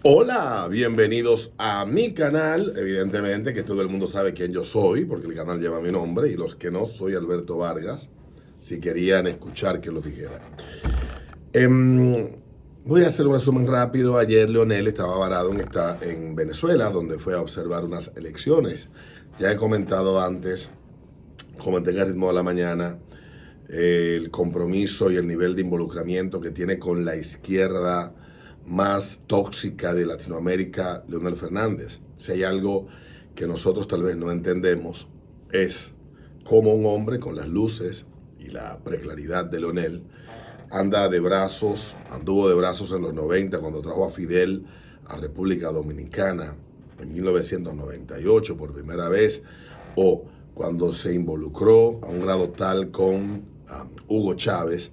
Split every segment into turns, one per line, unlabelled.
Hola, bienvenidos a mi canal. Evidentemente que todo el mundo sabe quién yo soy, porque el canal lleva mi nombre, y los que no, soy Alberto Vargas, si querían escuchar que lo dijera. Voy a hacer un resumen rápido. Ayer Leonel estaba varado en Venezuela, donde fue a observar unas elecciones. Ya he comentado antes, comenté en el ritmo de la mañana, el compromiso y el nivel de involucramiento que tiene con la izquierda más tóxica de Latinoamérica, Leonel Fernández. Si hay algo que nosotros tal vez no entendemos, es cómo un hombre con las luces y la preclaridad de Leonel anduvo de brazos en los 90 cuando trajo a Fidel a República Dominicana en 1998 por primera vez, o cuando se involucró a un grado tal con Hugo Chávez,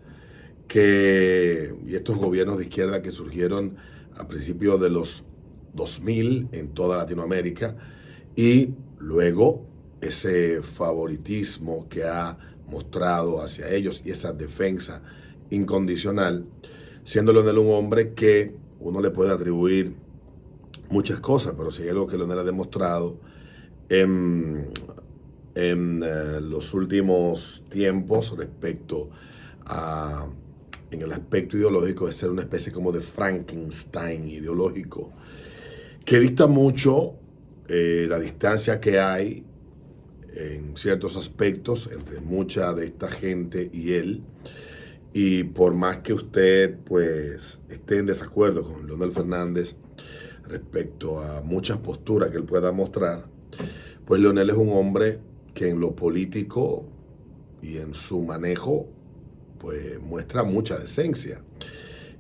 y estos gobiernos de izquierda que surgieron a principios de los 2000 en toda Latinoamérica, y luego ese favoritismo que ha mostrado hacia ellos y esa defensa incondicional, siendo Leonel un hombre que uno le puede atribuir muchas cosas, pero si hay algo que Leonel ha demostrado en los últimos tiempos respecto en el aspecto ideológico, de ser una especie como de Frankenstein ideológico, que dista mucho la distancia que hay en ciertos aspectos entre mucha de esta gente y él. Y por más que usted pues esté en desacuerdo con Leonel Fernández respecto a muchas posturas que él pueda mostrar, pues Leonel es un hombre que en lo político y en su manejo pues muestra mucha decencia.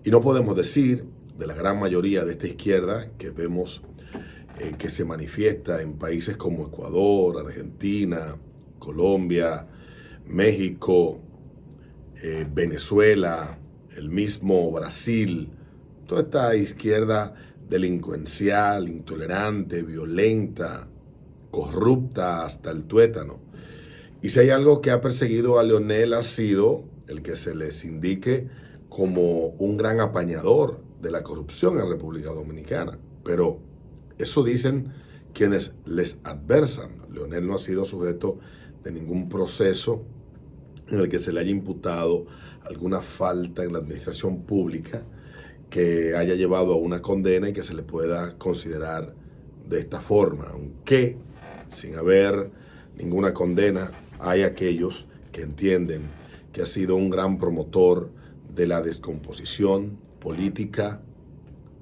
Y no podemos decir de la gran mayoría de esta izquierda que vemos que se manifiesta en países como Ecuador, Argentina, Colombia, México, Venezuela, el mismo Brasil, toda esta izquierda delincuencial, intolerante, violenta, corrupta hasta el tuétano. Y si hay algo que ha perseguido a Leonel, ha sido el que se les indique como un gran apañador de la corrupción en República Dominicana. Pero eso dicen quienes les adversan. Leonel no ha sido sujeto de ningún proceso en el que se le haya imputado alguna falta en la administración pública que haya llevado a una condena y que se le pueda considerar de esta forma. Aunque sin haber ninguna condena, hay aquellos que entienden que ha sido un gran promotor de la descomposición política,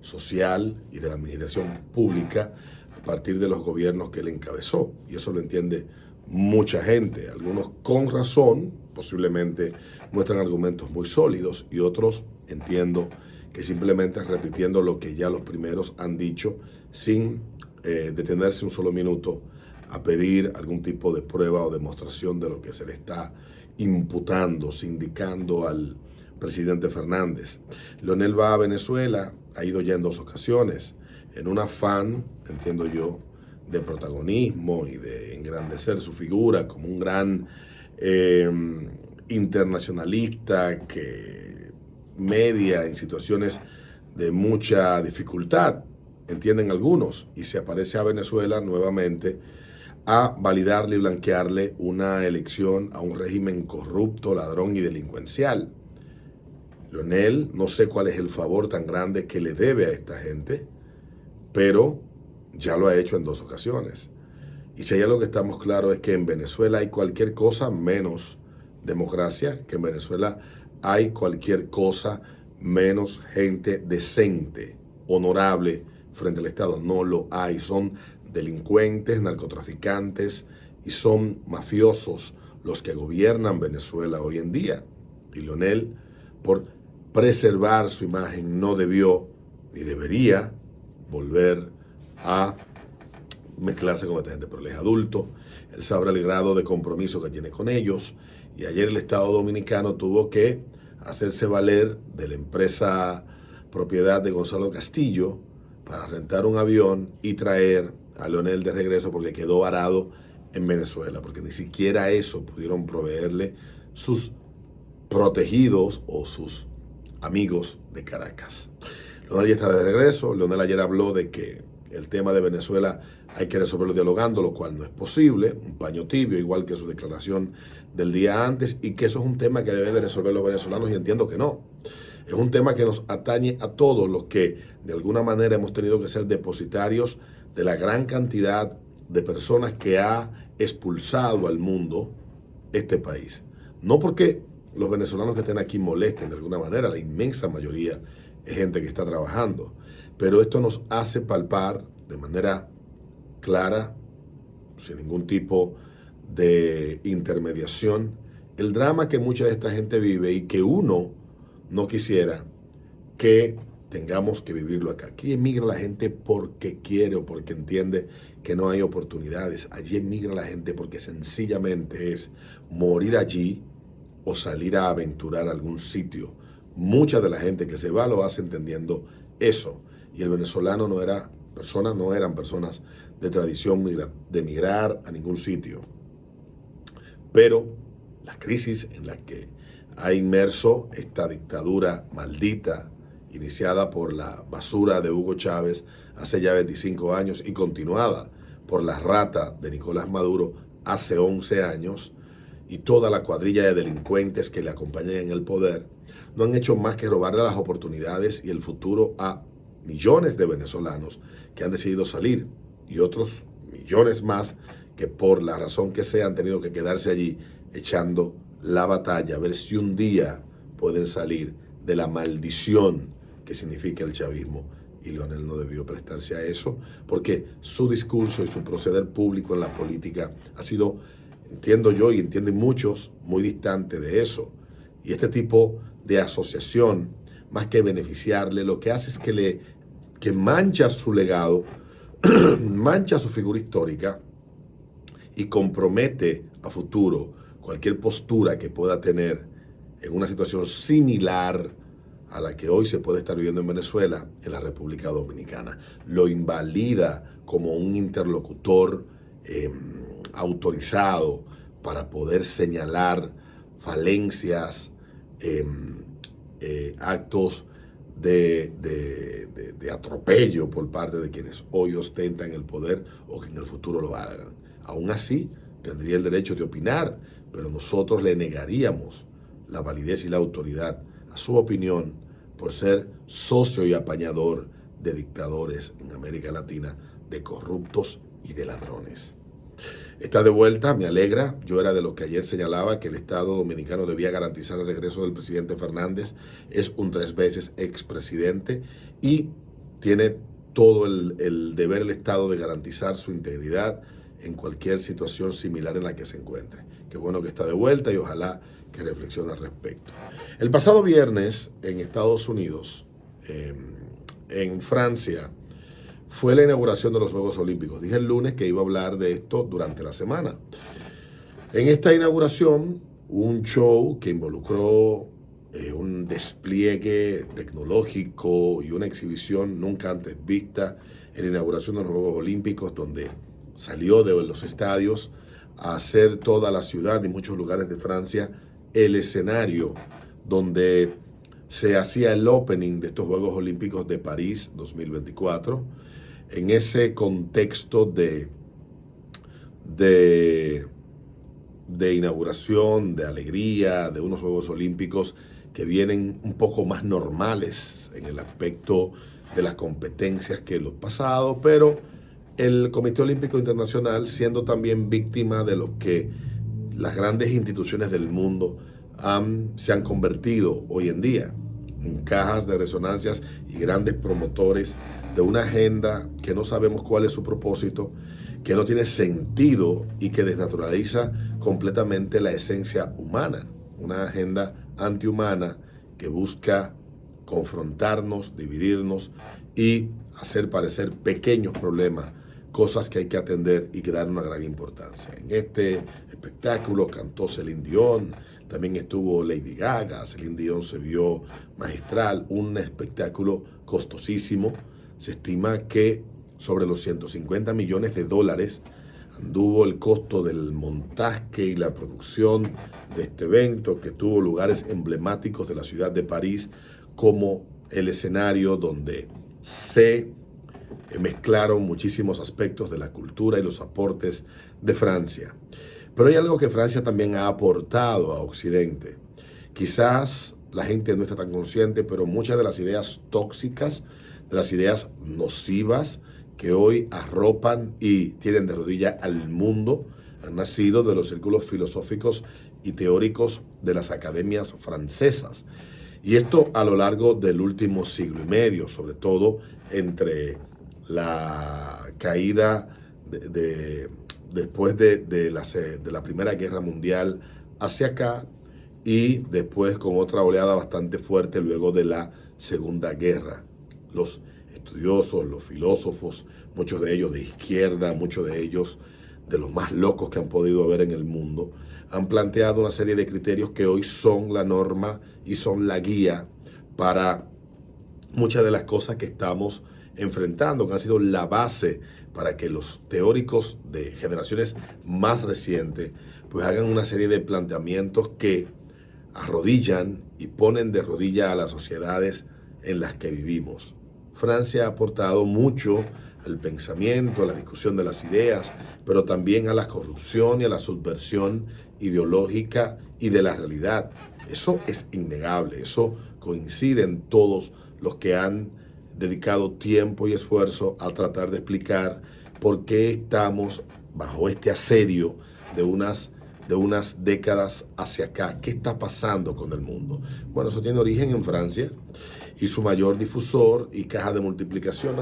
social y de la administración pública a partir de los gobiernos que él encabezó. Y eso lo entiende mucha gente. Algunos con razón, posiblemente muestran argumentos muy sólidos, y otros entiendo que simplemente repitiendo lo que ya los primeros han dicho sin detenerse un solo minuto a pedir algún tipo de prueba o demostración de lo que se le está imputando, sindicando al presidente Fernández. Leonel va a Venezuela, ha ido ya en 2 ocasiones, en un afán, entiendo yo, de protagonismo y de engrandecer su figura como un gran internacionalista que media en situaciones de mucha dificultad, entienden algunos, y se aparece a Venezuela nuevamente a validarle y blanquearle una elección a un régimen corrupto, ladrón y delincuencial. Leonel, no sé cuál es el favor tan grande que le debe a esta gente, pero ya lo ha hecho en 2 ocasiones. Y si hay algo que estamos claros es que en Venezuela hay cualquier cosa menos democracia, que en Venezuela hay cualquier cosa menos gente decente, honorable frente al Estado. No lo hay. Son delincuentes, narcotraficantes y son mafiosos los que gobiernan Venezuela hoy en día. Y Leonel, por preservar su imagen, no debió ni debería volver a mezclarse con esta gente, pero él es adulto, él sabrá el grado de compromiso que tiene con ellos, y ayer el Estado Dominicano tuvo que hacerse valer de la empresa propiedad de Gonzalo Castillo para rentar un avión y traer a Leonel de regreso, porque quedó varado en Venezuela, porque ni siquiera eso pudieron proveerle sus protegidos o sus amigos de Caracas. Leonel ya está de regreso. Leonel ayer habló de que el tema de Venezuela hay que resolverlo dialogando, lo cual no es posible, un paño tibio, igual que su declaración del día antes, y que eso es un tema que deben de resolver los venezolanos, y entiendo que no. Es un tema que nos atañe a todos los que de alguna manera hemos tenido que ser depositarios de la gran cantidad de personas que ha expulsado al mundo este país. No porque los venezolanos que estén aquí molesten de alguna manera, la inmensa mayoría es gente que está trabajando, pero esto nos hace palpar de manera clara, sin ningún tipo de intermediación, el drama que mucha de esta gente vive y que uno no quisiera que tengamos que vivirlo acá. Aquí emigra la gente porque quiere o porque entiende que no hay oportunidades. Allí emigra la gente porque sencillamente es morir allí o salir a aventurar a algún sitio. Mucha de la gente que se va lo hace entendiendo eso. Y el venezolano no eran personas de tradición de migrar a ningún sitio. Pero la crisis en la que ha inmerso esta dictadura maldita, iniciada por la basura de Hugo Chávez hace ya 25 años y continuada por la rata de Nicolás Maduro hace 11 años, y toda la cuadrilla de delincuentes que le acompañan en el poder, no han hecho más que robarle las oportunidades y el futuro a millones de venezolanos que han decidido salir, y otros millones más que por la razón que sea han tenido que quedarse allí echando la batalla, a ver si un día pueden salir de la maldición que significa el chavismo. Y Leonel no debió prestarse a eso, porque su discurso y su proceder público en la política ha sido, entiendo yo y entienden muchos, muy distante de eso. Y este tipo de asociación, más que beneficiarle, lo que hace es que mancha su legado, mancha su figura histórica y compromete a futuro cualquier postura que pueda tener en una situación similar a la que hoy se puede estar viviendo en Venezuela, en la República Dominicana. Lo invalida como un interlocutor autorizado para poder señalar falencias, actos de atropello por parte de quienes hoy ostentan el poder o que en el futuro lo hagan. Aún así, tendría el derecho de opinar, pero nosotros le negaríamos la validez y la autoridad a su opinión por ser socio y apañador de dictadores en América Latina, de corruptos y de ladrones. Está de vuelta, me alegra. Yo era de los que ayer señalaba que el Estado dominicano debía garantizar el regreso del presidente Fernández. Es un 3 veces expresidente y tiene todo el deber el Estado de garantizar su integridad en cualquier situación similar en la que se encuentre. Qué bueno que está de vuelta y ojalá que reflexione al respecto. El pasado viernes en Estados Unidos, en Francia, fue la inauguración de los Juegos Olímpicos. Dije el lunes que iba a hablar de esto durante la semana. En esta inauguración, un show que involucró un despliegue tecnológico y una exhibición nunca antes vista en la inauguración de los Juegos Olímpicos, donde salió de los estadios a hacer toda la ciudad y muchos lugares de Francia el escenario donde se hacía el opening de estos Juegos Olímpicos de París 2024, en ese contexto de inauguración, de alegría, de unos Juegos Olímpicos que vienen un poco más normales en el aspecto de las competencias que los pasados, pero el Comité Olímpico Internacional siendo también víctima de lo que las grandes instituciones del mundo se han convertido hoy en día en cajas de resonancias y grandes promotores de una agenda que no sabemos cuál es su propósito, que no tiene sentido y que desnaturaliza completamente la esencia humana. Una agenda antihumana que busca confrontarnos, dividirnos y hacer parecer pequeños problemas cosas que hay que atender y que dar una gran importancia. En este espectáculo cantó Celine Dion, también estuvo Lady Gaga. Celine Dion se vio magistral, un espectáculo costosísimo. Se estima que sobre los 150 millones de dólares anduvo el costo del montaje y la producción de este evento, que tuvo lugares emblemáticos de la ciudad de París, como el escenario donde se mezclaron muchísimos aspectos de la cultura y los aportes de Francia. Pero hay algo que Francia también ha aportado a Occidente. Quizás la gente no está tan consciente, pero muchas de las ideas tóxicas, de las ideas nocivas que hoy arropan y tienen de rodilla al mundo, han nacido de los círculos filosóficos y teóricos de las academias francesas. Y esto a lo largo del último siglo y medio, sobre todo entre la caída después de la Primera Guerra Mundial hacia acá, y después con otra oleada bastante fuerte luego de la Segunda Guerra. Los estudiosos, los filósofos, muchos de ellos de izquierda, muchos de ellos de los más locos que han podido haber en el mundo, han planteado una serie de criterios que hoy son la norma y son la guía para muchas de las cosas que estamos enfrentando, que han sido la base para que los teóricos de generaciones más recientes pues hagan una serie de planteamientos que arrodillan y ponen de rodilla a las sociedades en las que vivimos. Francia ha aportado mucho al pensamiento, a la discusión de las ideas, pero también a la corrupción y a la subversión ideológica y de la realidad. Eso es innegable, eso coincide en todos los que han dedicado tiempo y esfuerzo a tratar de explicar por qué estamos bajo este asedio de unas décadas hacia acá. ¿Qué está pasando con el mundo? Bueno, eso tiene origen en Francia, y su mayor difusor y caja de multiplicación,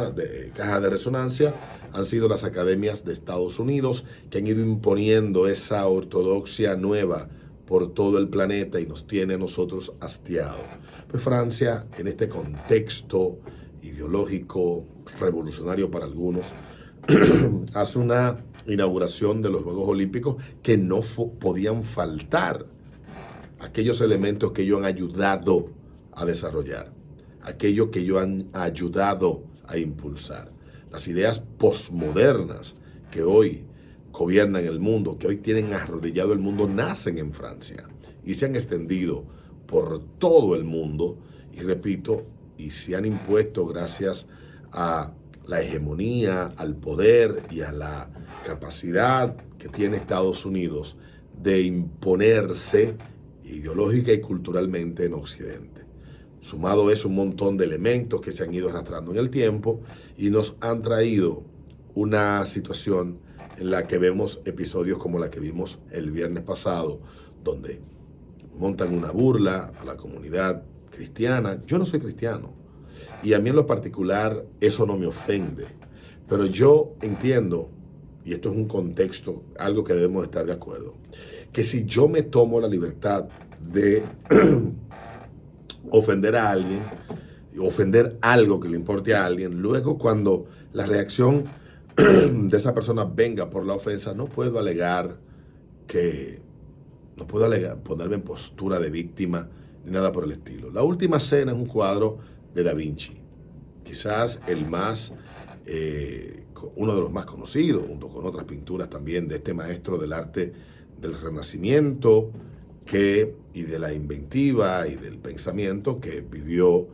caja de resonancia, han sido las academias de Estados Unidos, que han ido imponiendo esa ortodoxia nueva por todo el planeta y nos tiene a nosotros hastiados. Pues Francia, en este contexto ideológico, revolucionario para algunos, hace una inauguración de los Juegos Olímpicos que no podían faltar aquellos elementos que ellos han ayudado a desarrollar, aquello que ellos han ayudado a impulsar. Las ideas posmodernas que hoy gobiernan el mundo, que hoy tienen arrodillado el mundo, nacen en Francia y se han extendido por todo el mundo, y repito, y se han impuesto gracias a la hegemonía, al poder y a la capacidad que tiene Estados Unidos de imponerse ideológica y culturalmente en Occidente. Sumado es un montón de elementos que se han ido arrastrando en el tiempo y nos han traído una situación en la que vemos episodios como la que vimos el viernes pasado, donde montan una burla a la comunidad cristiana. Yo no soy cristiano y a mí en lo particular eso no me ofende, pero yo entiendo, y esto es un contexto, algo que debemos estar de acuerdo, que si yo me tomo la libertad de ofender a alguien, ofender algo que le importe a alguien, luego cuando la reacción de esa persona venga por la ofensa, no puedo ponerme en postura de víctima ni nada por el estilo. La Última Cena es un cuadro de Da Vinci, quizás uno de los más conocidos, junto con otras pinturas también de este maestro del arte del Renacimiento y de la inventiva y del pensamiento, que vivió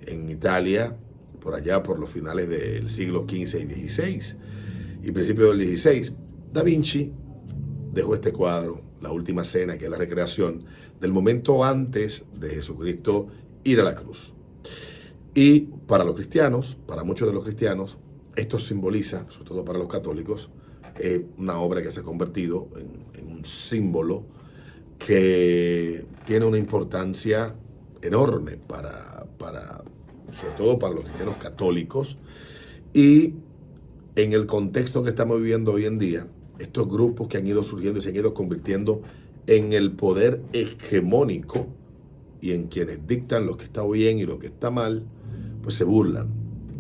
en Italia por allá por los finales del siglo XV y XVI y principios del XVI. Da Vinci dejó este cuadro, La Última Cena, que es la recreación del momento antes de Jesucristo ir a la cruz. Y para los cristianos, para muchos de los cristianos, esto simboliza, sobre todo para los católicos, una obra que se ha convertido en un símbolo que tiene una importancia enorme sobre todo para los cristianos católicos. Y en el contexto que estamos viviendo hoy en día, estos grupos que han ido surgiendo y se han ido convirtiendo en el poder hegemónico y en quienes dictan lo que está bien y lo que está mal, pues se burlan.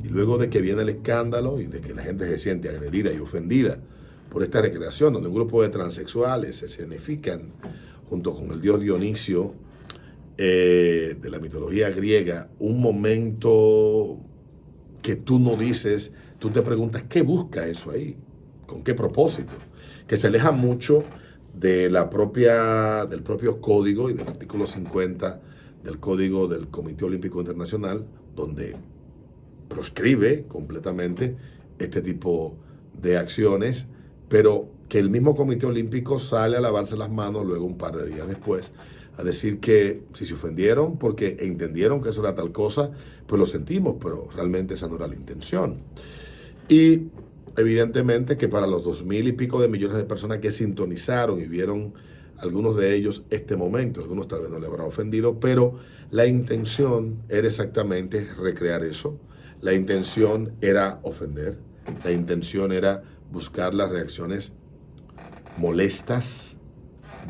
Y luego de que viene el escándalo y de que la gente se siente agredida y ofendida por esta recreación, donde un grupo de transexuales se escenifican junto con el dios Dionisio de la mitología griega, un momento que tú no dices, tú te preguntas, ¿qué busca eso ahí? ¿Con qué propósito? Que se aleja mucho del propio código y del artículo 50 del Código del Comité Olímpico Internacional, donde proscribe completamente este tipo de acciones, pero que el mismo Comité Olímpico sale a lavarse las manos luego un par de días después a decir que si se ofendieron porque entendieron que eso era tal cosa, pues lo sentimos, pero realmente esa no era la intención. Y evidentemente que para los 2.000 y pico de millones de personas que sintonizaron y vieron algunos de ellos este momento, algunos tal vez no les habrá ofendido, pero la intención era exactamente recrear eso. La intención era ofender, la intención era buscar las reacciones molestas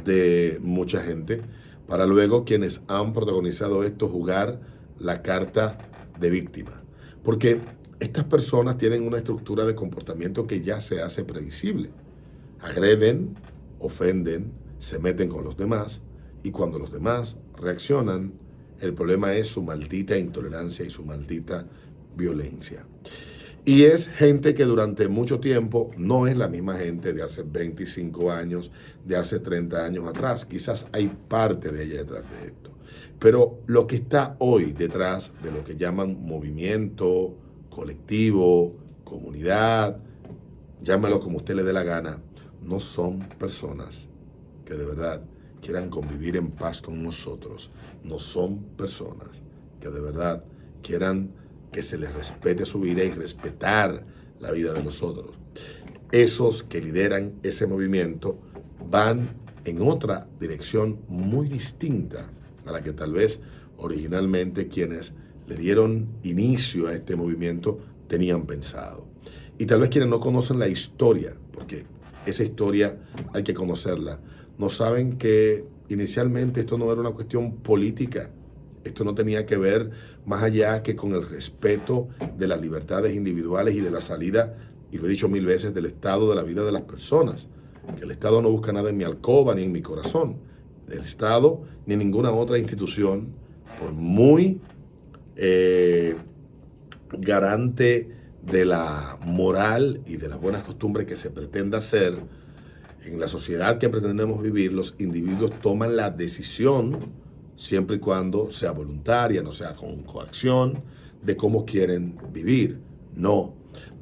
de mucha gente, para luego quienes han protagonizado esto jugar la carta de víctima. Porque estas personas tienen una estructura de comportamiento que ya se hace previsible. Agreden, ofenden, se meten con los demás, y cuando los demás reaccionan, el problema es su maldita intolerancia y su maldita violencia. Y es gente que durante mucho tiempo no es la misma gente de hace 25 años, de hace 30 años atrás. Quizás hay parte de ella detrás de esto. Pero lo que está hoy detrás de lo que llaman movimiento, colectivo, comunidad, llámalo como usted le dé la gana, no son personas que de verdad quieran convivir en paz con nosotros. No son personas que de verdad quieran que se les respete su vida y respetar la vida de los otros. Esos que lideran ese movimiento van en otra dirección muy distinta a la que tal vez originalmente quienes le dieron inicio a este movimiento tenían pensado. Y tal vez quienes no conocen la historia, porque esa historia hay que conocerla, no saben que inicialmente esto no era una cuestión política. Esto no tenía que ver más allá que con el respeto de las libertades individuales y de la salida, y lo he dicho 1000 veces, del estado de la vida de las personas. Que el Estado no busca nada en mi alcoba ni en mi corazón. El Estado ni ninguna otra institución, por muy garante de la moral y de las buenas costumbres que se pretenda hacer, en la sociedad que pretendemos vivir, los individuos toman la decisión, siempre y cuando sea voluntaria, no sea con coacción, de cómo quieren vivir. No,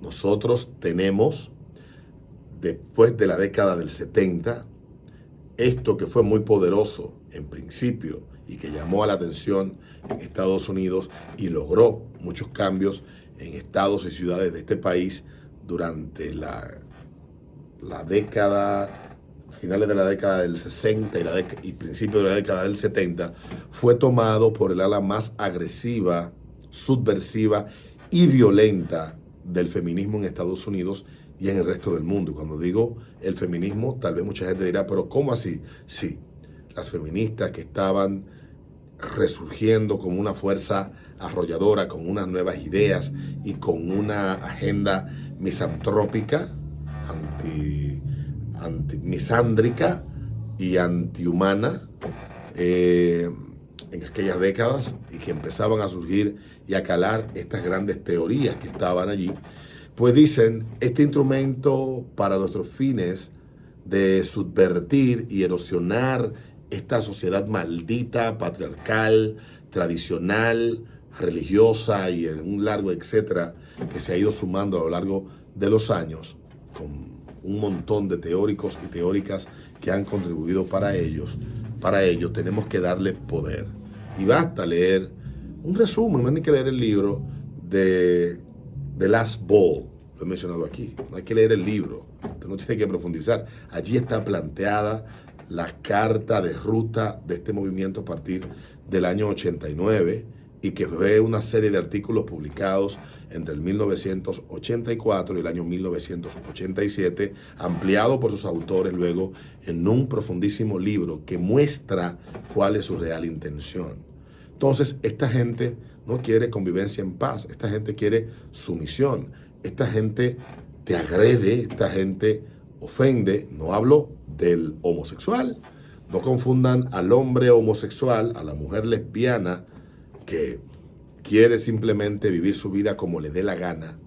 nosotros tenemos, después de la década del 70, esto que fue muy poderoso en principio y que llamó a la atención en Estados Unidos y logró muchos cambios en estados y ciudades de este país durante la década, finales de la década del 60 y principios de la década del 70, fue tomado por el ala más agresiva, subversiva y violenta del feminismo en Estados Unidos y en el resto del mundo. Y cuando digo el feminismo, tal vez mucha gente dirá, pero ¿cómo así? Sí, las feministas que estaban resurgiendo con una fuerza arrolladora, con unas nuevas ideas y con una agenda misantrópica, misándrica y antihumana en aquellas décadas, y que empezaban a surgir y a calar estas grandes teorías que estaban allí, pues dicen, este instrumento para nuestros fines de subvertir y erosionar esta sociedad maldita, patriarcal, tradicional, religiosa y en un largo etcétera que se ha ido sumando a lo largo de los años, con un montón de teóricos y teóricas que han contribuido para ellos. Para ello tenemos que darle poder. Y basta leer un resumen, no hay que leer el libro de The Last Ball, lo he mencionado aquí, no hay que leer el libro, usted no tiene que profundizar. Allí está planteada la carta de ruta de este movimiento a partir del año 89 y que fue una serie de artículos publicados entre el 1984 y el año 1987, ampliado por sus autores luego en un profundísimo libro que muestra cuál es su real intención. Entonces, esta gente no quiere convivencia en paz, esta gente quiere sumisión, esta gente te agrede, esta gente ofende. No hablo del homosexual, no confundan al hombre homosexual, a la mujer lesbiana que quiere simplemente vivir su vida como le dé la gana,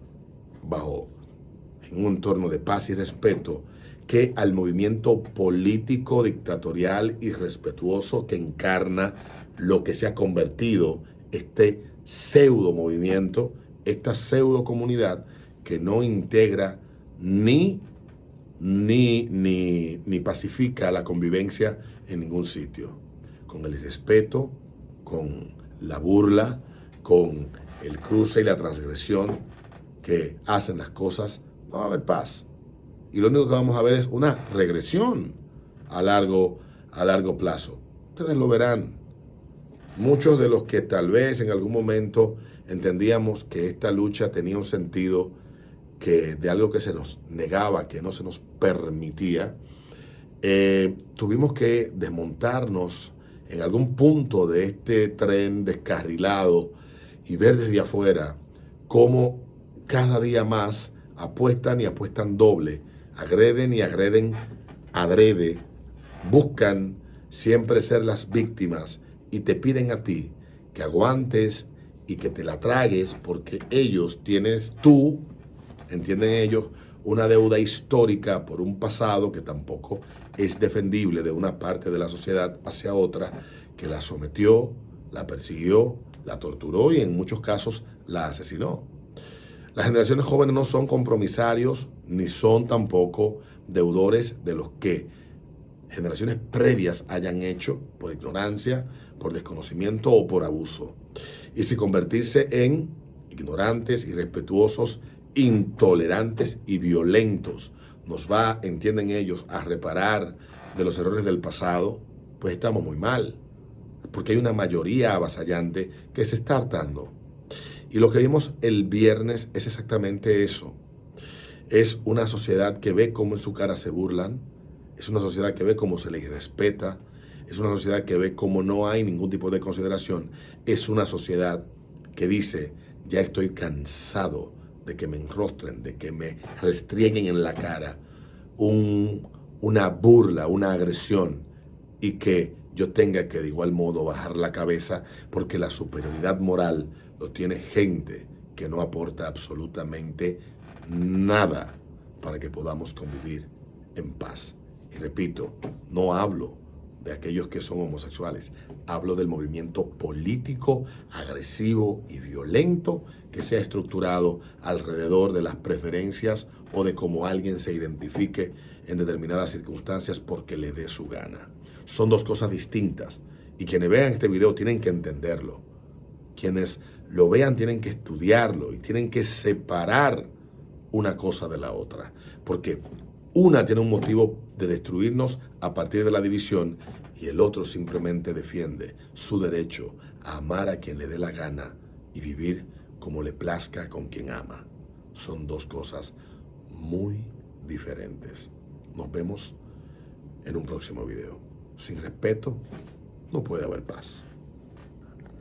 en un entorno de paz y respeto, que al movimiento político, dictatorial y respetuoso que encarna lo que se ha convertido este pseudo movimiento, esta pseudo comunidad que no integra ni pacifica la convivencia en ningún sitio. Con el irrespeto, con la burla, con el cruce y la transgresión que hacen las cosas, no va a haber paz. Y lo único que vamos a ver es una regresión a largo plazo. Ustedes lo verán. Muchos de los que tal vez en algún momento entendíamos que esta lucha tenía un sentido que de algo que se nos negaba, que no se nos permitía, tuvimos que desmontarnos en algún punto de este tren descarrilado y ver desde afuera cómo cada día más apuestan y apuestan doble, agreden y agreden adrede, buscan siempre ser las víctimas y te piden a ti que aguantes y que te la tragues porque entienden ellos, una deuda histórica por un pasado que tampoco es defendible de una parte de la sociedad hacia otra, que la sometió, la persiguió, la torturó y en muchos casos la asesinó. Las generaciones jóvenes no son compromisarios ni son tampoco deudores de los que generaciones previas hayan hecho por ignorancia, por desconocimiento o por abuso. Y si convertirse en ignorantes, irrespetuosos, intolerantes y violentos nos va, entienden ellos, a reparar de los errores del pasado, pues estamos muy mal, porque hay una mayoría avasallante que se está hartando. Y lo que vimos el viernes es exactamente eso. Es una sociedad que ve cómo en su cara se burlan, es una sociedad que ve cómo se les irrespeta, es una sociedad que ve cómo no hay ningún tipo de consideración, es una sociedad que dice, ya estoy cansado de que me enrostren, de que me restrieguen en la cara una burla, una agresión y que yo tenga que de igual modo bajar la cabeza porque la superioridad moral lo tiene gente que no aporta absolutamente nada para que podamos convivir en paz. Y repito, no hablo de aquellos que son homosexuales, hablo del movimiento político, agresivo y violento que se ha estructurado alrededor de las preferencias o de cómo alguien se identifique en determinadas circunstancias porque le dé su gana. Son dos cosas distintas y quienes vean este video tienen que entenderlo. Quienes lo vean tienen que estudiarlo y tienen que separar una cosa de la otra, porque una tiene un motivo de destruirnos a partir de la división y el otro simplemente defiende su derecho a amar a quien le dé la gana y vivir como le plazca con quien ama. Son dos cosas muy diferentes. Nos vemos en un próximo video. Sin respeto, no puede haber paz.